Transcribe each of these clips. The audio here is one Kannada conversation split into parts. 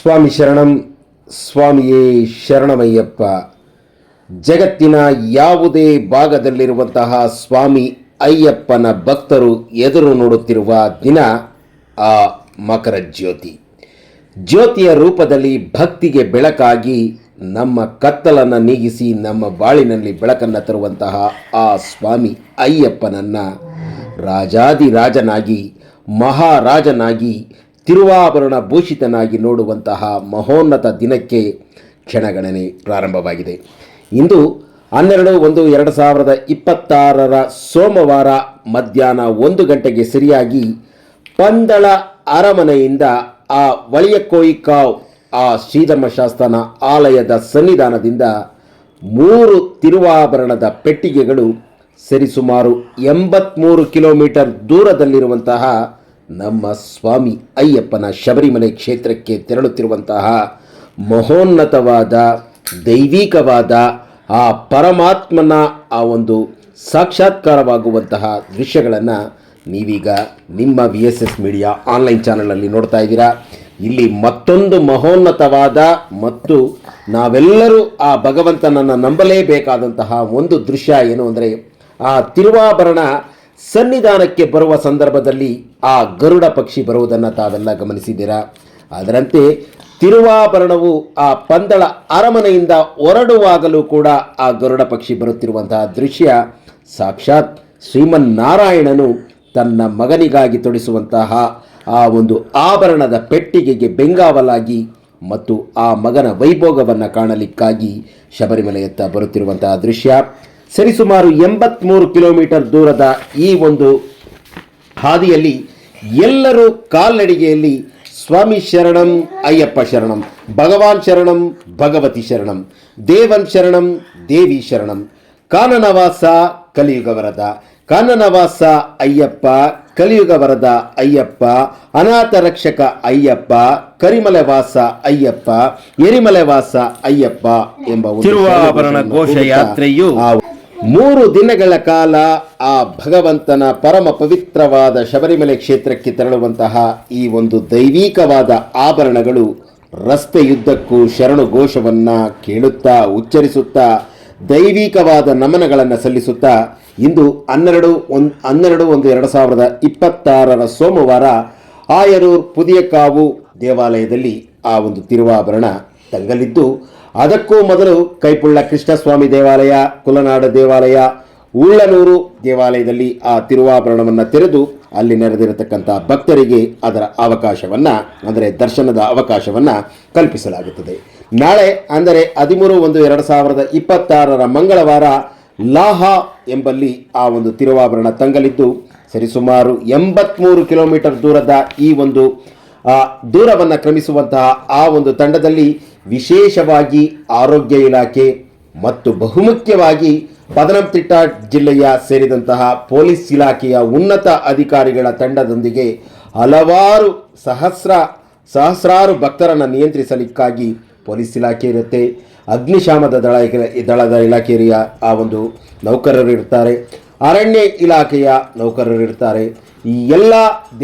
ಸ್ವಾಮಿ ಶರಣಂ. ಸ್ವಾಮಿಯೇ ಶರಣಮಯ್ಯಪ್ಪ. ಜಗತ್ತಿನ ಯಾವುದೇ ಭಾಗದಲ್ಲಿರುವಂತಹ ಸ್ವಾಮಿ ಅಯ್ಯಪ್ಪನ ಭಕ್ತರು ಎದುರು ನೋಡುತ್ತಿರುವ ದಿನ ಆ ಮಕರ ಜ್ಯೋತಿ. ಜ್ಯೋತಿಯ ರೂಪದಲ್ಲಿ ಭಕ್ತಿಗೆ ಬೆಳಕಾಗಿ ನಮ್ಮ ಕತ್ತಲನ್ನು ನೀಗಿಸಿ ನಮ್ಮ ಬಾಳಿನಲ್ಲಿ ಬೆಳಕನ್ನು ತರುವಂತಹ ಆ ಸ್ವಾಮಿ ಅಯ್ಯಪ್ಪನನ್ನು ರಾಜಾದಿರಾಜನಾಗಿ ಮಹಾರಾಜನಾಗಿ ತಿರುವಾಭರಣ ಭೂಷಿತನಾಗಿ ನೋಡುವಂತಹ ಮಹೋನ್ನತ ದಿನಕ್ಕೆ ಕ್ಷಣಗಣನೆ ಪ್ರಾರಂಭವಾಗಿದೆ. ಇಂದು 12/1/2026 ಸೋಮವಾರ ಮಧ್ಯಾಹ್ನ 1 ಗಂಟೆಗೆ ಸರಿಯಾಗಿ ಪಂದಳ ಅರಮನೆಯಿಂದ ಆ ವಳಿಯಕ್ಕೋಯಿಕಾವ್ ಆ ಶ್ರೀಧರ್ಮಶಾಸ್ತ್ರನ ಆಲಯದ ಸನ್ನಿಧಾನದಿಂದ 3 ತಿರುವಾಭರಣದ ಪೆಟ್ಟಿಗೆಗಳು ಸರಿಸುಮಾರು 83 ಕಿಲೋಮೀಟರ್ ದೂರದಲ್ಲಿರುವಂತಹ ನಮ್ಮ ಸ್ವಾಮಿ ಅಯ್ಯಪ್ಪನ ಶಬರಿಮಲೆ ಕ್ಷೇತ್ರಕ್ಕೆ ತೆರಳುತ್ತಿರುವಂತಹ ಮಹೋನ್ನತವಾದ ದೈವಿಕವಾದ ಆ ಪರಮಾತ್ಮನ ಆ ಒಂದು ಸಾಕ್ಷಾತ್ಕಾರವಾಗುವಂತಹ ದೃಶ್ಯಗಳನ್ನು ನೀವೀಗ ನಿಮ್ಮ VSS ಮೀಡಿಯಾ ಆನ್ಲೈನ್ ಚಾನಲಲ್ಲಿ ನೋಡ್ತಾ ಇದ್ದೀರಾ. ಇಲ್ಲಿ ಮತ್ತೊಂದು ಮಹೋನ್ನತವಾದ ಮತ್ತು ನಾವೆಲ್ಲರೂ ಆ ಭಗವಂತನನ್ನು ನಂಬಲೇಬೇಕಾದಂತಹ ಒಂದು ದೃಶ್ಯ ಏನು ಅಂದರೆ, ಆ ತಿರುವಾಭರಣ ಸನ್ನಿಧಾನಕ್ಕೆ ಬರುವ ಸಂದರ್ಭದಲ್ಲಿ ಆ ಗರುಡ ಪಕ್ಷಿ ಬರುವುದನ್ನು ತಾವೆಲ್ಲ ಗಮನಿಸಿದ್ದೀರಾ. ಅದರಂತೆ ತಿರುವಾಭರಣವು ಆ ಪಂದಳ ಅರಮನೆಯಿಂದ ಹೊರಡುವಾಗಲೂ ಕೂಡ ಆ ಗರುಡ ಪಕ್ಷಿ ಬರುತ್ತಿರುವಂತಹ ದೃಶ್ಯ ಸಾಕ್ಷಾತ್ ಶ್ರೀಮನ್ನಾರಾಯಣನು ತನ್ನ ಮಗನಿಗಾಗಿ ತೊಡಿಸುವಂತಹ ಆ ಒಂದು ಆಭರಣದ ಪೆಟ್ಟಿಗೆಗೆ ಬೆಂಗಾವಲಾಗಿ ಮತ್ತು ಆ ಮಗನ ವೈಭೋಗವನ್ನು ಕಾಣಲಿಕ್ಕಾಗಿ ಶಬರಿಮಲೆಯತ್ತ ಬರುತ್ತಿರುವಂತಹ ದೃಶ್ಯ. ಸರಿಸುಮಾರು 83 ಕಿಲೋಮೀಟರ್ ದೂರದ ಈ ಒಂದು ಹಾದಿಯಲ್ಲಿ ಎಲ್ಲರೂ ಕಾಲ್ನಡಿಗೆಯಲ್ಲಿ ಸ್ವಾಮಿ ಶರಣಂ ಅಯ್ಯಪ್ಪ ಶರಣಂ, ಭಗವಾನ್ ಶರಣಂ ಭಗವತಿ ಶರಣಂ, ದೇವನ್ ಶರಣಂ ದೇವಿ ಶರಣಂ, ಕಾನನವಾಸ ಕಲಿಯುಗ ವರದ, ಕಾನನವಾಸ ಅಯ್ಯಪ್ಪ, ಕಲಿಯುಗ ವರದ ಅಯ್ಯಪ್ಪ, ಅನಾಥ ರಕ್ಷಕ ಅಯ್ಯಪ್ಪ, ಕರಿಮಲೆವಾಸ ಅಯ್ಯಪ್ಪ, ಎರಿಮಲೆವಾಸ ಅಯ್ಯಪ್ಪ ಎಂಬ ತಿರುವಾಭರಣ ಘೋಷಯಾತ್ರೆಯು 3 ದಿನಗಳ ಕಾಲ ಆ ಭಗವಂತನ ಪರಮ ಪವಿತ್ರವಾದ ಶಬರಿಮಲೆ ಕ್ಷೇತ್ರಕ್ಕೆ ತೆರಳುವಂತಹ ಈ ಒಂದು ದೈವಿಕವಾದ ಆಭರಣಗಳು ರಸ್ತೆಯುದ್ದಕ್ಕೂ ಶರಣು ಘೋಷವನ್ನು ಕೇಳುತ್ತಾ ಉಚ್ಚರಿಸುತ್ತಾ ದೈವಿಕವಾದ ನಮನಗಳನ್ನು ಸಲ್ಲಿಸುತ್ತಾ ಇಂದು 12/1/2026 ಸೋಮವಾರ ಆಯರೂರು ಪುದಿಯಕಾವು ದೇವಾಲಯದಲ್ಲಿ ಆ ಒಂದು ತಿರುವಾಭರಣ ತಂಗಲಿದ್ದು, ಅದಕ್ಕೂ ಮೊದಲು ಕೈಪುಳ್ಳ ಕೃಷ್ಣಸ್ವಾಮಿ ದೇವಾಲಯ, ಕುಲನಾಡ ದೇವಾಲಯ, ಉಳ್ಳನೂರು ದೇವಾಲಯದಲ್ಲಿ ಆ ತಿರುವಾಭರಣವನ್ನು ತೆರೆದು ಅಲ್ಲಿ ನೆರೆದಿರತಕ್ಕಂಥ ಭಕ್ತರಿಗೆ ಅದರ ಅವಕಾಶವನ್ನು ಅಂದರೆ ದರ್ಶನದ ಅವಕಾಶವನ್ನು ಕಲ್ಪಿಸಲಾಗುತ್ತದೆ. ನಾಳೆ ಅಂದರೆ 13/1/2026 ಮಂಗಳವಾರ ಲಾಹಾ ಎಂಬಲ್ಲಿ ಆ ಒಂದು ತಿರುವಾಭರಣ ತಂಗಲಿದ್ದು, ಸರಿಸುಮಾರು 83 ಕಿಲೋಮೀಟರ್ ದೂರದ ಈ ಒಂದು ದೂರವನ್ನು ಕ್ರಮಿಸುವಂತಹ ಆ ಒಂದು ತಂಡದಲ್ಲಿ ವಿಶೇಷವಾಗಿ ಆರೋಗ್ಯ ಇಲಾಖೆ ಮತ್ತು ಬಹುಮುಖ್ಯವಾಗಿ ಪದನಂತಿಟ್ಟ ಜಿಲ್ಲೆಯ ಸೇರಿದಂತಹ ಪೊಲೀಸ್ ಇಲಾಖೆಯ ಉನ್ನತ ಅಧಿಕಾರಿಗಳ ತಂಡದೊಂದಿಗೆ ಹಲವಾರು ಸಹಸ್ರಾರು ಭಕ್ತರನ್ನು ನಿಯಂತ್ರಿಸಲಿಕ್ಕಾಗಿ ಪೊಲೀಸ್ ಇಲಾಖೆ ಇರುತ್ತೆ, ಅಗ್ನಿಶಾಮದ ದಳದ ಇಲಾಖೆಯ ಆ ಒಂದು ನೌಕರರು ಇರ್ತಾರೆ, ಅರಣ್ಯ ಇಲಾಖೆಯ ನೌಕರರು ಇರ್ತಾರೆ. ಈ ಎಲ್ಲ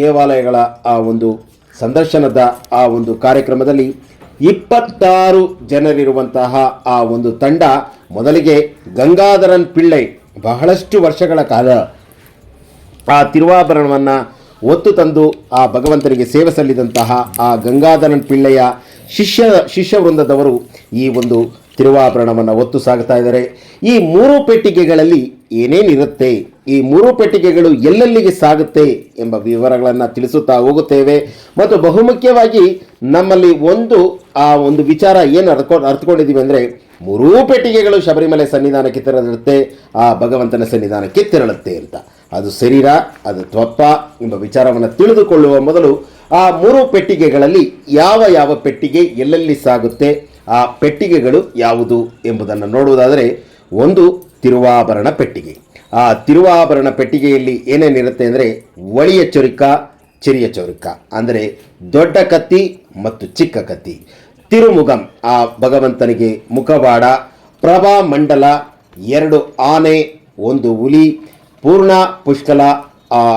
ದೇವಾಲಯಗಳ ಆ ಒಂದು ಸಂದರ್ಶನದ ಆ ಒಂದು ಕಾರ್ಯಕ್ರಮದಲ್ಲಿ 26 ಜನರಿರುವಂತಹ ಆ ಒಂದು ತಂಡ ಮೊದಲಿಗೆ ಗಂಗಾಧರನ್ ಪಿಳ್ಳೈ ಬಹಳಷ್ಟು ವರ್ಷಗಳ ಕಾಲ ಆ ತಿರುವಾಭರಣವನ್ನು ಒತ್ತು ತಂದು ಆ ಭಗವಂತನಿಗೆ ಸೇವೆ ಸಲ್ಲಿದಂತಹ ಆ ಗಂಗಾಧರನ್ ಪಿಳ್ಳೆಯ ಶಿಷ್ಯ ವೃಂದದವರು ಈ ಒಂದು ತಿರುವಾಭರಣವನ್ನು ಒತ್ತು ಸಾಗುತ್ತಾ ಇದ್ದಾರೆ. ಈ 3 ಪೆಟ್ಟಿಗೆಗಳಲ್ಲಿ ಏನೇನಿರುತ್ತೆ, ಈ 3 ಪೆಟ್ಟಿಗೆಗಳು ಎಲ್ಲೆಲ್ಲಿಗೆ ಸಾಗುತ್ತೆ ಎಂಬ ವಿವರಗಳನ್ನು ತಿಳಿಸುತ್ತಾ ಹೋಗುತ್ತೇವೆ. ಮತ್ತು ಬಹುಮುಖ್ಯವಾಗಿ ನಮ್ಮಲ್ಲಿ ಆ ಒಂದು ವಿಚಾರ ಏನು ಅರ್ಥಕೊಂಡಿದ್ದೀವಿ ಅಂದರೆ, 3 ಪೆಟ್ಟಿಗೆಗಳು ಶಬರಿಮಲೆ ಸನ್ನಿಧಾನಕ್ಕೆ ತೆರಳುತ್ತೆ, ಆ ಭಗವಂತನ ಸನ್ನಿಧಾನಕ್ಕೆ ತೆರಳುತ್ತೆ ಅಂತ. ಅದು ಸರಿನಾ, ಅದು ತಪ್ಪ ಎಂಬ ವಿಚಾರವನ್ನು ತಿಳಿದುಕೊಳ್ಳುವ ಮೊದಲು ಆ 3 ಪೆಟ್ಟಿಗೆಗಳಲ್ಲಿ ಯಾವ ಪೆಟ್ಟಿಗೆ ಎಲ್ಲೆಲ್ಲಿ ಸಾಗುತ್ತೆ, ಆ ಪೆಟ್ಟಿಗೆಗಳು ಯಾವುದು ಎಂಬುದನ್ನು ನೋಡುವುದಾದರೆ, 1 ತಿರುವಾಭರಣ ಪೆಟ್ಟಿಗೆ. ಆ ತಿರುವಾಭರಣ ಪೆಟ್ಟಿಗೆಯಲ್ಲಿ ಏನೇನಿರುತ್ತೆ ಅಂದರೆ, ಒಳಿಯ ಚೊರಿಕ, ಚಿರಿಯ ಚೊರಿಕ ಅಂದರೆ ದೊಡ್ಡ ಕತ್ತಿ ಮತ್ತು ಚಿಕ್ಕ ಕತ್ತಿ, ತಿರುಮುಗಂ ಆ ಭಗವಂತನಿಗೆ ಮುಖವಾಡ, ಪ್ರಭಾ ಮಂಡಲ, 2 ಆನೆ, 1 ಹುಲಿ, ಪೂರ್ಣ ಪುಷ್ಕಲ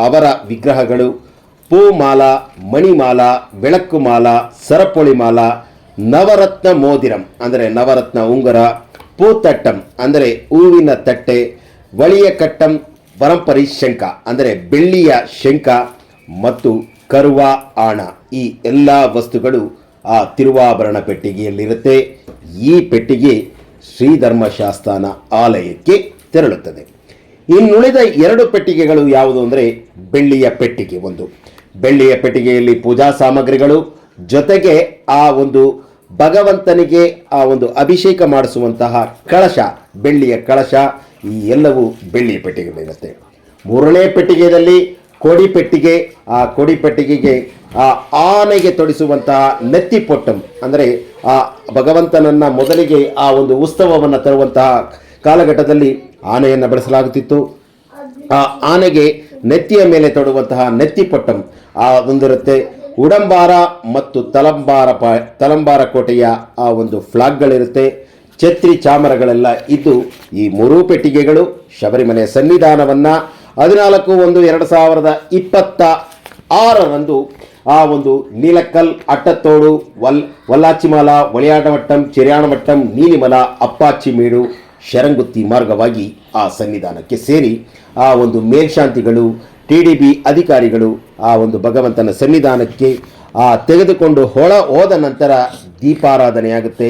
ಅವರ ವಿಗ್ರಹಗಳು, ಪೂಮಾಲ, ಮಣಿಮಾಲ, ಬೆಳಕು ಮಾಲ, ಸರಪೊಳಿ ಮಾಲ, ನವರತ್ನ ಮೋದಿರಂ ಅಂದರೆ ನವರತ್ನ ಉಂಗುರ, ಪೂತಟ್ಟಂ ಅಂದರೆ ಹೂವಿನ ತಟ್ಟೆ, ವಳಿಯ ಕಟ್ಟಂ ಪರಂಪರಿ ಶಂಖ ಅಂದರೆ ಬೆಳ್ಳಿಯ ಶಂಖ ಮತ್ತು ಕರುವ ಆಣ, ಈ ಎಲ್ಲ ವಸ್ತುಗಳು ಆ ತಿರುವಾಭರಣ ಪೆಟ್ಟಿಗೆಯಲ್ಲಿರುತ್ತೆ. ಈ ಪೆಟ್ಟಿಗೆ ಶ್ರೀಧರ್ಮಶಾಸ್ತಾನ ಆಲಯಕ್ಕೆ ತೆರಳುತ್ತದೆ. ಇನ್ನುಳಿದ 2 ಪೆಟ್ಟಿಗೆಗಳು ಯಾವುದು ಅಂದರೆ ಬೆಳ್ಳಿಯ ಪೆಟ್ಟಿಗೆ. ಒಂದು ಬೆಳ್ಳಿಯ ಪೆಟ್ಟಿಗೆಯಲ್ಲಿ ಪೂಜಾ ಸಾಮಗ್ರಿಗಳು, ಜೊತೆಗೆ ಆ ಒಂದು ಭಗವಂತನಿಗೆ ಆ ಒಂದು ಅಭಿಷೇಕ ಮಾಡಿಸುವಂತಹ ಕಳಶ, ಬೆಳ್ಳಿಯ ಕಳಶ, ಈ ಎಲ್ಲವೂ ಬೆಳ್ಳಿಯ ಪೆಟ್ಟಿಗೆಗಳಿರುತ್ತೆ. 3ನೇ ಪೆಟ್ಟಿಗೆಯಲ್ಲಿ ಕೋಡಿ ಪೆಟ್ಟಿಗೆ. ಆ ಕೋಡಿ ಪೆಟ್ಟಿಗೆಗೆ ಆ ಆನೆಗೆ ತೊಡಿಸುವಂತಹ ನೆತ್ತಿಪೊಟ್ಟಂ ಅಂದರೆ ಆ ಭಗವಂತನನ್ನು ಮೊದಲಿಗೆ ಆ ಒಂದು ಉತ್ಸವವನ್ನು ತರುವಂತಹ ಕಾಲಘಟ್ಟದಲ್ಲಿ ಆನೆಯನ್ನು ಬಳಸಲಾಗುತ್ತಿತ್ತು. ಆ ಆನೆಗೆ ನೆತ್ತಿಯ ಮೇಲೆ ತೊಡುವಂತಹ ನೆತ್ತಿಪೊಟ್ಟಂ ಅದೊಂದಿರುತ್ತೆ. ಉಡಂಬಾರ ಮತ್ತು ತಲಂಬಾರ ಕೋಟೆಯ ಆ ಒಂದು ಫ್ಲಾಗ್ಗಳಿರುತ್ತೆ. ಛತ್ರಿ ಚಾಮರಗಳೆಲ್ಲ ಇದ್ದು ಈ 3 ಪೆಟ್ಟಿಗೆಗಳು ಶಬರಿಮಲೆಯ ಸನ್ನಿಧಾನವನ್ನು 14/1/2026 ಆ ಒಂದು ನೀಲಕ್ಕಲ್, ಅಟ್ಟತ್ತೋಡು, ವಲ್ಲಾಚಿಮಾಲ, ಒಳಿಯಾಡಮಟ್ಟಂ, ಚೆರಿಯಾಣಮಟ್ಟಂ, ನೀಲಿಮಲ, ಅಪ್ಪಾಚಿಮೇಡು, ಶರಂಗುತ್ತಿ ಮಾರ್ಗವಾಗಿ ಆ ಸನ್ನಿಧಾನಕ್ಕೆ ಸೇರಿ ಆ ಒಂದು ಮೇಲ್ಶಾಂತಿಗಳು, TDB ಅಧಿಕಾರಿಗಳು ಆ ಒಂದು ಭಗವಂತನ ಸನ್ನಿಧಾನಕ್ಕೆ ತೆಗೆದುಕೊಂಡು ಹೋದ ನಂತರ ದೀಪಾರಾಧನೆಯಾಗುತ್ತೆ.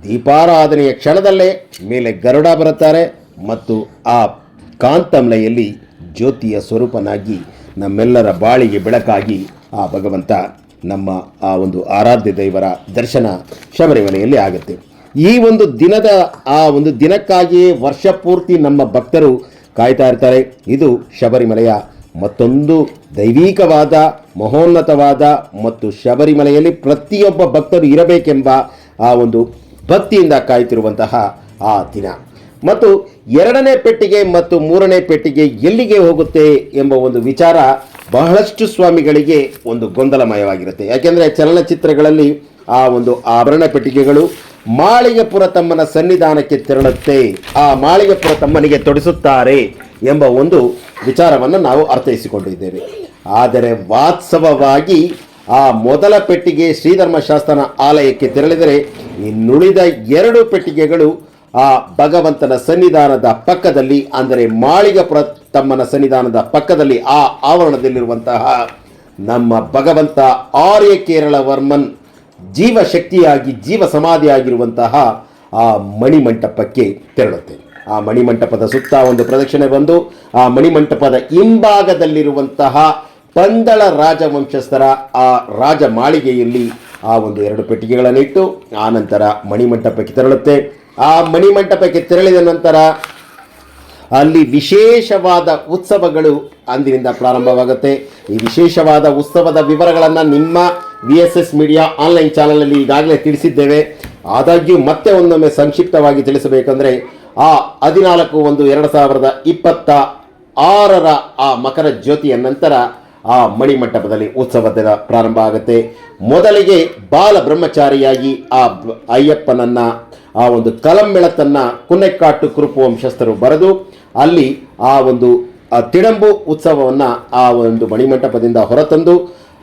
ದೀಪಾರಾಧನೆಯ ಕ್ಷಣದಲ್ಲೇ ಮೇಲೆ ಗರುಡ ಬರುತ್ತಾರೆ ಮತ್ತು ಆ ಕಾಂತಮ್ಲೆಯಲ್ಲಿ ಜ್ಯೋತಿಯ ಸ್ವರೂಪನಾಗಿ ನಮ್ಮೆಲ್ಲರ ಬಾಳಿಗೆ ಬೆಳಕಾಗಿ ಆ ಭಗವಂತ ನಮ್ಮ ಆ ಒಂದು ಆರಾಧ್ಯ ದೈವರ ದರ್ಶನ ಶಬರಿಮಲೆಯಲ್ಲಿ ಆಗುತ್ತೆ. ಈ ಒಂದು ದಿನಕ್ಕಾಗಿಯೇ ವರ್ಷ ಪೂರ್ತಿ ನಮ್ಮ ಭಕ್ತರು ಕಾಯ್ತಾ ಇರ್ತಾರೆ. ಇದು ಶಬರಿಮಲೆಯ ಮತ್ತೊಂದು ದೈವಿಕವಾದ, ಮಹೋನ್ನತವಾದ ಮತ್ತು ಶಬರಿಮಲೆಯಲ್ಲಿ ಪ್ರತಿಯೊಬ್ಬ ಭಕ್ತರು ಇರಬೇಕೆಂಬ ಆ ಒಂದು ಭಕ್ತಿಯಿಂದ ಕಾಯ್ತಿರುವಂತಹ ಆ ದಿನ. ಮತ್ತು 2ನೇ ಪೆಟ್ಟಿಗೆ ಮತ್ತು 3ನೇ ಪೆಟ್ಟಿಗೆ ಎಲ್ಲಿಗೆ ಹೋಗುತ್ತೆ ಎಂಬ ಒಂದು ವಿಚಾರ ಬಹಳಷ್ಟು ಸ್ವಾಮಿಗಳಿಗೆ ಒಂದು ಗೊಂದಲಮಯವಾಗಿರುತ್ತೆ. ಯಾಕೆಂದರೆ ಚಲನಚಿತ್ರಗಳಲ್ಲಿ ಆ ಒಂದು ಆಭರಣ ಪೆಟ್ಟಿಗೆಗಳು ಮಾಳಿಗೆಪುರ ತಮ್ಮನ ಸನ್ನಿಧಾನಕ್ಕೆ ತೆರಳುತ್ತೆ, ಆ ಮಾಳಿಗೆಪುರ ತಮ್ಮನಿಗೆ ತೊಡಿಸುತ್ತಾರೆ ಎಂಬ ಒಂದು ವಿಚಾರವನ್ನು ನಾವು ಅರ್ಥೈಸಿಕೊಂಡಿದ್ದೇವೆ. ಆದರೆ ವಾಸ್ತವವಾಗಿ ಆ ಮೊದಲ ಪೆಟ್ಟಿಗೆ ಶ್ರೀಧರ್ಮಶಾಸ್ತಾನ ಆಲಯಕ್ಕೆ ತೆರಳಿದರೆ ಇನ್ನುಳಿದ 2 ಪೆಟ್ಟಿಗೆಗಳು ಆ ಭಗವಂತನ ಸನ್ನಿಧಾನದ ಪಕ್ಕದಲ್ಲಿ, ಅಂದರೆ ಮಾಳಿಗೆಪುರ ತಮ್ಮನ ಸನ್ನಿಧಾನದ ಪಕ್ಕದಲ್ಲಿ ಆ ಆವರಣದಲ್ಲಿರುವಂತಹ ನಮ್ಮ ಭಗವಂತ ಆರ್ಯ ಕೇರಳವರ್ಮನ್ ಜೀವಶಕ್ತಿಯಾಗಿ ಜೀವ ಸಮಾಧಿಯಾಗಿರುವಂತಹ ಆ ಮಣಿಮಂಟಪಕ್ಕೆ ತೆರಳುತ್ತೆ. ಆ ಮಣಿಮಂಟಪದ ಸುತ್ತ ಒಂದು ಪ್ರದಕ್ಷಿಣೆ ಬಂದು ಆ ಮಣಿಮಂಟಪದ ಹಿಂಭಾಗದಲ್ಲಿರುವಂತಹ ಪಂದಳ ರಾಜವಂಶಸ್ಥರ ಆ ರಾಜ ಮಾಳಿಗೆಯಲ್ಲಿ ಆ ಒಂದು 2 ಪೆಟ್ಟಿಗೆಗಳನ್ನಿಟ್ಟು ಆ ನಂತರ ಮಣಿಮಂಟಪಕ್ಕೆ ತೆರಳುತ್ತೆ. ಆ ಮಣಿಮಂಟಪಕ್ಕೆ ತೆರಳಿದ ನಂತರ ಅಲ್ಲಿ ವಿಶೇಷವಾದ ಉತ್ಸವಗಳು ಅಂದಿನಿಂದ ಪ್ರಾರಂಭವಾಗುತ್ತೆ. ಈ ವಿಶೇಷವಾದ ಉತ್ಸವದ ವಿವರಗಳನ್ನು ನಿಮ್ಮ VSS ಮೀಡಿಯಾ ಆನ್ಲೈನ್ ಚಾನಲಲ್ಲಿ ಈಗಾಗಲೇ ತಿಳಿಸಿದ್ದೇವೆ. ಆದಾಗ್ಯೂ ಮತ್ತೆ ಒಂದೊಮ್ಮೆ ಸಂಕ್ಷಿಪ್ತವಾಗಿ ತಿಳಿಸಬೇಕಂದ್ರೆ ಆ 14/1/2026 ಆ ಮಕರ ಜ್ಯೋತಿಯ ನಂತರ ಆ ಮಣಿಮಂಟಪದಲ್ಲಿ ಉತ್ಸವದ ಪ್ರಾರಂಭ ಆಗುತ್ತೆ. ಮೊದಲಿಗೆ ಬಾಲ ಬ್ರಹ್ಮಚಾರಿಯಾಗಿ ಆ ಅಯ್ಯಪ್ಪನನ್ನು ಆ ಒಂದು ಕಲಂಬೆಳತನ್ನು ಕುನ್ನೆಕ್ಕಾಟು ಕುರುಪು ವಂಶಸ್ಥರು ಬರೆದು ಅಲ್ಲಿ ಆ ಒಂದು ತಿಡಂಬು ಉತ್ಸವವನ್ನು ಆ ಒಂದು ಮಣಿಮಂಟಪದಿಂದ ಹೊರತಂದು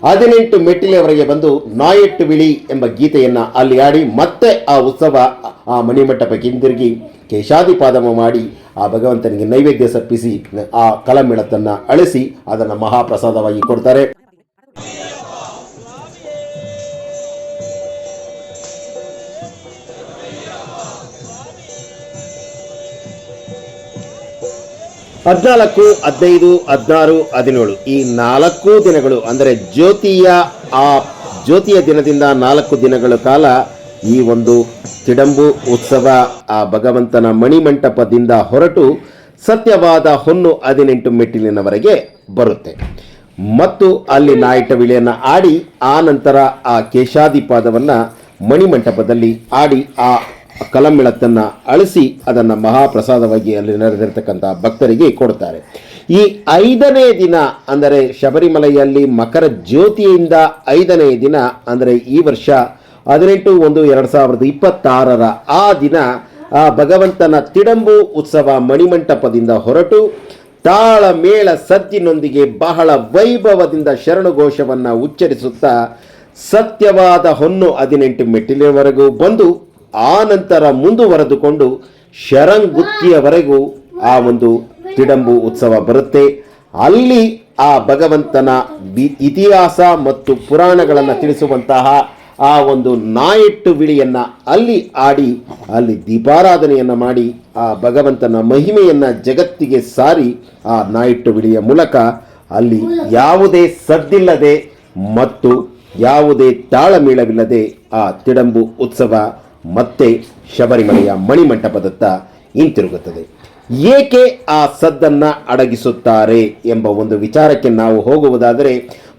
18 ಮೆಟ್ಟಿಲೆವರೆಗೆ ಬಂದು ನಾಯೆಟ್ಟು ವಿಳಿ ಎಂಬ ಗೀತೆಯನ್ನು ಅಲ್ಲಿ ಆಡಿ ಮತ್ತೆ ಆ ಉತ್ಸವ ಆ ಮಣಿಮಂಟಪಕ್ಕೆ ಹಿಂದಿರುಗಿ ಕೇಶಾದಿಪಾದಮ ಮಾಡಿ ಆ ಭಗವಂತನಿಗೆ ನೈವೇದ್ಯ ಸಪ್ಪಿಸಿ ಆ ಕಲಂಬೆಳತನ್ನು ಅಳಿಸಿ ಅದನ್ನು ಮಹಾಪ್ರಸಾದವಾಗಿ ಕೊಡ್ತಾರೆ. ಹದಿನಾಲ್ಕು, 15, 16, 17 ಈ 4 ದಿನಗಳು ಅಂದರೆ ಜ್ಯೋತಿಯ ದಿನದಿಂದ 4 ದಿನಗಳ ಕಾಲ ಈ ಒಂದು ತಿಡಂಬು ಉತ್ಸವ ಆ ಭಗವಂತನ ಮಣಿಮಂಟಪದಿಂದ ಹೊರಟು ಸತ್ಯವಾದ ಹೊನ್ನು 18 ಮೆಟ್ಟಿಲಿನವರೆಗೆ ಬರುತ್ತೆ ಮತ್ತು ಅಲ್ಲಿ ನಾಯಿಟ ವಿಳಿಯನ್ನು ಆಡಿ ಆ ನಂತರ ಆ ಕೇಶಾದಿಪಾದವನ್ನು ಮಣಿಮಂಟಪದಲ್ಲಿ ಆಡಿ ಆ ಕಲಂಬೆಳತನ್ನು ಅಳಿಸಿ ಅದನ್ನು ಮಹಾಪ್ರಸಾದವಾಗಿ ಅಲ್ಲಿ ನೆರೆದಿರ್ತಕ್ಕಂಥ ಭಕ್ತರಿಗೆ ಕೊಡ್ತಾರೆ. ಈ 5ನೇ ದಿನ ಅಂದರೆ ಶಬರಿಮಲೆಯಲ್ಲಿ ಮಕರ ಜ್ಯೋತಿಯಿಂದ 5ನೇ ದಿನ ಅಂದರೆ ಈ ವರ್ಷ 18/1/2026 ಆ ದಿನ ಆ ಭಗವಂತನ ತಿಡಂಬು ಉತ್ಸವ ಮಣಿಮಂಟಪದಿಂದ ಹೊರಟು ತಾಳ ಮೇಳ ಸದ್ದಿನೊಂದಿಗೆ ಬಹಳ ವೈಭವದಿಂದ ಶರಣುಘೋಷವನ್ನು ಉಚ್ಚರಿಸುತ್ತಾ ಸತ್ಯವಾದ ಹೊನ್ನು 18 ಮೆಟ್ಟಿಲಿನವರೆಗೂ ಬಂದು ಆ ನಂತರ ಮುಂದುವರೆದುಕೊಂಡು ಶರಂಗುತ್ತಿಯವರೆಗೂ ಆ ಒಂದು ತಿಡಂಬು ಉತ್ಸವ ಬರುತ್ತೆ. ಅಲ್ಲಿ ಆ ಭಗವಂತನ ಇತಿಹಾಸ ಮತ್ತು ಪುರಾಣಗಳನ್ನು ತಿಳಿಸುವಂತಹ ಆ ಒಂದು ನಾಯಟ್ಟು ವಿಳಿಯನ್ನು ಅಲ್ಲಿ ಆಡಿ ಅಲ್ಲಿ ದೀಪಾರಾಧನೆಯನ್ನು ಮಾಡಿ ಆ ಭಗವಂತನ ಮಹಿಮೆಯನ್ನು ಜಗತ್ತಿಗೆ ಸಾರಿ ಆ ನಾಯಟ್ಟು ವಿಳಿಯ ಮೂಲಕ ಅಲ್ಲಿ ಯಾವುದೇ ಸದ್ದಿಲ್ಲದೆ ಮತ್ತು ಯಾವುದೇ ತಾಳಮೇಳವಿಲ್ಲದೆ ಆ ತಿಡಂಬು ಉತ್ಸವ ಮತ್ತೆ ಶಬರಿಮಲೆಯ ಮಣಿಮಂಟಪದತ್ತ ಹಿಂತಿರುಗುತ್ತದೆ. ಏಕೆ ಆ ಸದ್ದನ್ನು ಅಡಗಿಸುತ್ತಾರೆ ಎಂಬ ಒಂದು ವಿಚಾರಕ್ಕೆ ನಾವು ಹೋಗುವುದಾದರೆ,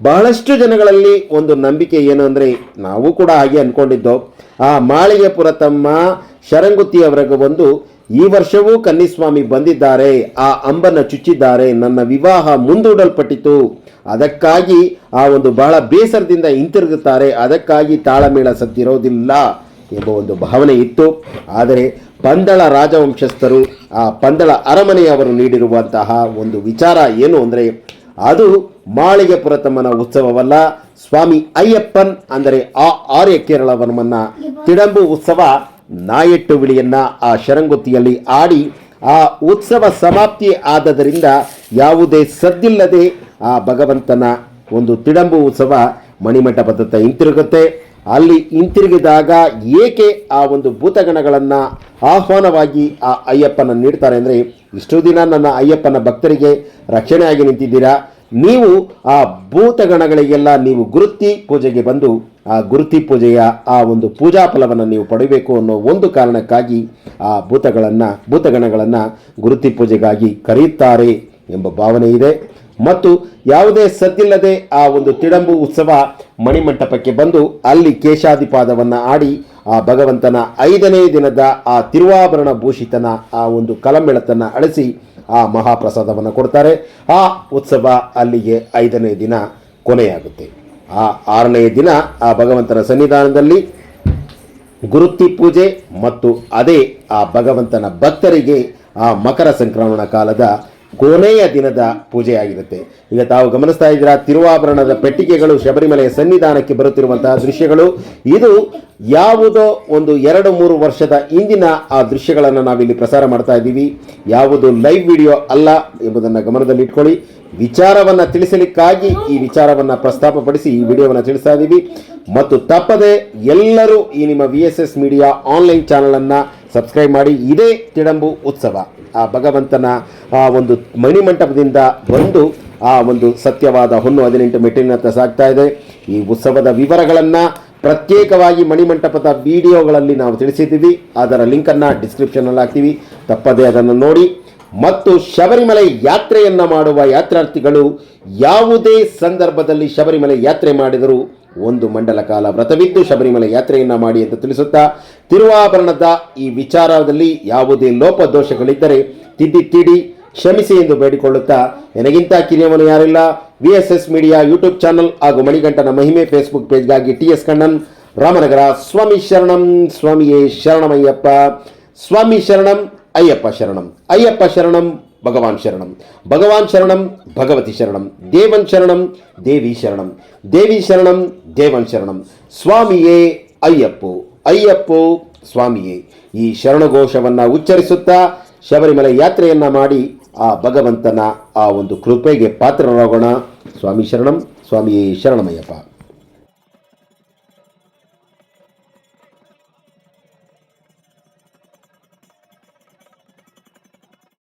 ಬಹಳಷ್ಟು ಜನಗಳಲ್ಲಿ ಒಂದು ನಂಬಿಕೆ ಏನು ಅಂದರೆ, ನಾವು ಕೂಡ ಹಾಗೆ ಅಂದ್ಕೊಂಡಿದ್ದೋ, ಆ ಮಾಳಿಗೆಪುರ ತಮ್ಮ ಶರಂಗುತ್ತಿಯವರೆಗೂ ಬಂದು ಈ ವರ್ಷವೂ ಕನ್ನಿಸ್ವಾಮಿ ಬಂದಿದ್ದಾರೆ, ಆ ಅಂಬನ್ನು ಚುಚ್ಚಿದ್ದಾರೆ, ನನ್ನ ವಿವಾಹ ಮುಂದೂಡಲ್ಪಟ್ಟಿತು, ಅದಕ್ಕಾಗಿ ಆ ಒಂದು ಬಹಳ ಬೇಸರದಿಂದ ಹಿಂತಿರುಗುತ್ತಾರೆ, ಅದಕ್ಕಾಗಿ ತಾಳಮೇಳ ಸದ್ದಿರೋದಿಲ್ಲ ಎಂಬ ಒಂದು ಭಾವನೆ ಇತ್ತು. ಆದರೆ ಪಂದಳ ರಾಜವಂಶಸ್ಥರು ಆ ಪಂದಳ ಅರಮನೆಯವರು ನೀಡಿರುವಂತಹ ಒಂದು ವಿಚಾರ ಏನು ಅಂದರೆ, ಅದು ಮಾಳಿಗೆಪುರ ತಮ್ಮನ ಉತ್ಸವವಲ್ಲ, ಸ್ವಾಮಿ ಅಯ್ಯಪ್ಪನ್ ಅಂದರೆ ಆ ಆರ್ಯ ಕೇರಳವರ್ಮನ ತಿಡಂಬು ಉತ್ಸವ ನಾಯಟ್ಟು ವಿಳಿಯನ್ನು ಆ ಶರಂಗುತ್ತಿಯಲ್ಲಿ ಆಡಿ ಆ ಉತ್ಸವ ಸಮಾಪ್ತಿ ಆದದರಿಂದ ಯಾವುದೇ ಸದ್ದಿಲ್ಲದೆ ಆ ಭಗವಂತನ ಒಂದು ತಿಡಂಬು ಉತ್ಸವ ಮಣಿಮಂಟಪದತ್ತ ಹಿಂತಿರುಗುತ್ತೆ. ಅಲ್ಲಿ ಹಿಂತಿರುಗಿದಾಗ ಏಕೆ ಆ ಒಂದು ಭೂತಗಣಗಳನ್ನು ಆಹ್ವಾನವಾಗಿ ಆ ಅಯ್ಯಪ್ಪನ ನೀಡ್ತಾರೆ ಅಂದರೆ, ಇಷ್ಟು ದಿನ ನನ್ನ ಅಯ್ಯಪ್ಪನ ಭಕ್ತರಿಗೆ ರಕ್ಷಣೆಯಾಗಿ ನಿಂತಿದ್ದೀರಾ, ನೀವು ಆ ಭೂತಗಣಗಳಿಗೆಲ್ಲ ನೀವು ಗುರುತಿ ಪೂಜೆಗೆ ಬಂದು ಆ ಗುರುತಿ ಪೂಜೆಯ ಆ ಒಂದು ಪೂಜಾ ಫಲವನ್ನು ನೀವು ಪಡೆಯಬೇಕು ಅನ್ನೋ ಒಂದು ಕಾರಣಕ್ಕಾಗಿ ಆ ಭೂತಗಣಗಳನ್ನು ಗುರುತಿ ಪೂಜೆಗಾಗಿ ಕರೆಯುತ್ತಾರೆ ಎಂಬ ಭಾವನೆ ಇದೆ. ಮತ್ತು ಯಾವುದೇ ಸದ್ದಿಲ್ಲದೆ ಆ ಒಂದು ತಿಡಂಬು ಉತ್ಸವ ಮಣಿಮಂಟಪಕ್ಕೆ ಬಂದು ಅಲ್ಲಿ ಕೇಶಾದಿಪಾದವನ್ನು ಆಡಿ ಆ ಭಗವಂತನ 5ನೇ ದಿನದ ಆ ತಿರುವಾಭರಣ ಭೂಷಿತನ ಆ ಒಂದು ಕಲಂಬೆಳತನ್ನು ಅಳಿಸಿ ಆ ಮಹಾಪ್ರಸಾದವನ್ನು ಕೊಡ್ತಾರೆ. ಆ ಉತ್ಸವ ಅಲ್ಲಿಗೆ 5ನೇ ದಿನ ಕೊನೆಯಾಗುತ್ತೆ. ಆ 6ನೇ ದಿನ ಆ ಭಗವಂತನ ಸನ್ನಿಧಾನದಲ್ಲಿ ಗುರುತಿ ಪೂಜೆ ಮತ್ತು ಅದೇ ಆ ಭಗವಂತನ ಭಕ್ತರಿಗೆ ಆ ಮಕರ ಸಂಕ್ರಮಣ ಕಾಲದ ಕೊನೆಯ ದಿನದ ಪೂಜೆಯಾಗಿರುತ್ತೆ. ಈಗ ತಾವು ಗಮನಿಸ್ತಾ ಇದ್ದೀರಾ, ತಿರುವಾಭರಣದ ಪೆಟ್ಟಿಗೆಗಳು ಶಬರಿಮಲೆಯ ಸನ್ನಿಧಾನಕ್ಕೆ ಬರುತ್ತಿರುವಂತಹ ದೃಶ್ಯಗಳು. ಇದು ಯಾವುದೋ ಒಂದು 2-3 ವರ್ಷದ ಹಿಂದಿನ ಆ ದೃಶ್ಯಗಳನ್ನು ನಾವಿಲ್ಲಿ ಪ್ರಸಾರ ಮಾಡ್ತಾ ಇದ್ದೀವಿ, ಯಾವುದು ಲೈವ್ ವಿಡಿಯೋ ಅಲ್ಲ ಎಂಬುದನ್ನು ಗಮನದಲ್ಲಿಟ್ಕೊಳ್ಳಿ. ವಿಚಾರವನ್ನು ತಿಳಿಸಲಿಕ್ಕಾಗಿ ಈ ವಿಚಾರವನ್ನು ಪ್ರಸ್ತಾಪಪಡಿಸಿ ಈ ವಿಡಿಯೋವನ್ನು ತಿಳಿಸ್ತಾ ಇದ್ದೀವಿ. ಮತ್ತು ತಪ್ಪದೆ ಎಲ್ಲರೂ ಈ ನಿಮ್ಮ VSS ಮೀಡಿಯಾ ಆನ್ಲೈನ್ ಚಾನಲನ್ನು ಸಬ್ಸ್ಕ್ರೈಬ್ ಮಾಡಿ. ಇದೇ ತಿಡಂಬು ಉತ್ಸವ ಆ ಭಗವಂತನ ಆ ಒಂದು ಮಣಿಮಂಟಪದಿಂದ ಬಂದು ಆ ಒಂದು ಸತ್ಯವಾದ ಹೊನ್ನು 18 ಮೆಟ್ಟಿಲಿನತ್ತ ಸಾಗ್ತಾ ಇದೆ. ಈ ಉತ್ಸವದ ವಿವರಗಳನ್ನು ಪ್ರತ್ಯೇಕವಾಗಿ ಮಣಿಮಂಟಪದ ವಿಡಿಯೋಗಳಲ್ಲಿ ನಾವು ತಿಳಿಸಿದ್ದೀವಿ. ಅದರ ಲಿಂಕನ್ನು ಡಿಸ್ಕ್ರಿಪ್ಷನಲ್ಲಿ ಹಾಕ್ತೀವಿ, ತಪ್ಪದೇ ಅದನ್ನು ನೋಡಿ. ಮತ್ತು ಶಬರಿಮಲೆ ಯಾತ್ರೆಯನ್ನು ಮಾಡುವ ಯಾತ್ರಾರ್ಥಿಗಳು ಯಾವುದೇ ಸಂದರ್ಭದಲ್ಲಿ ಶಬರಿಮಲೆ ಯಾತ್ರೆ ಮಾಡಿದರೂ 1 ಮಂಡಲ ಕಾಲ ವ್ರತವಿದ್ದು ಶಬರಿಮಲೆ ಯಾತ್ರೆಯನ್ನು ಮಾಡಿ ಅಂತ ತಿಳಿಸುತ್ತಾ, ತಿರುವಾಭರಣದ ಈ ವಿಚಾರದಲ್ಲಿ ಯಾವುದೇ ಲೋಪದೋಷಗಳಿದ್ದರೆ ತಿದ್ದಿ ಕ್ಷಮಿಸಿ ಎಂದು ಬೇಡಿಕೊಳ್ಳುತ್ತಾ, ನನಗಿಂತ ಕಿರಿಯವನು ಯಾರಿಲ್ಲ. VSS ಮೀಡಿಯಾ ಯೂಟ್ಯೂಬ್ ಚಾನಲ್ ಹಾಗೂ ಮಣಿಗಂಟನ ಮಹಿಮೆ ಫೇಸ್ಬುಕ್ ಪೇಜ್ಗಾಗಿ TS ಕಣ್ಣನ್, ರಾಮನಗರ. ಸ್ವಾಮಿ ಶರಣಂ, ಸ್ವಾಮಿಯೇ ಶರಣಮಯ್ಯಪ್ಪ, ಸ್ವಾಮಿ ಶರಣಂ, ಅಯ್ಯಪ್ಪ ಶರಣಂ, ಅಯ್ಯಪ್ಪ ಶರಣಂ, ಭಗವಾನ್ ಶರಣಂ, ಭಗವಾನ್ ಶರಣಂ, ಭಗವತಿ ಶರಣಂ, ದೇವನ್ ಶರಣಂ, ದೇವಿ ಶರಣಂ, ದೇವಿ ಶರಣಂ, ದೇವನ್ ಶರಣಂ, ಸ್ವಾಮಿಯೇ ಅಯ್ಯಪ್ಪೋ, ಅಯ್ಯಪ್ಪೋ ಸ್ವಾಮಿಯೇ. ಈ ಶರಣಘೋಷವನ್ನು ಉಚ್ಚರಿಸುತ್ತಾ ಶಬರಿಮಲೆ ಯಾತ್ರೆಯನ್ನು ಮಾಡಿ ಆ ಭಗವಂತನ ಆ ಒಂದು ಕೃಪೆಗೆ ಪಾತ್ರರಾಗೋಣ. ಸ್ವಾಮಿ ಶರಣಂ, ಸ್ವಾಮಿಯೇ ಶರಣಮಯ್ಯಪ್ಪ.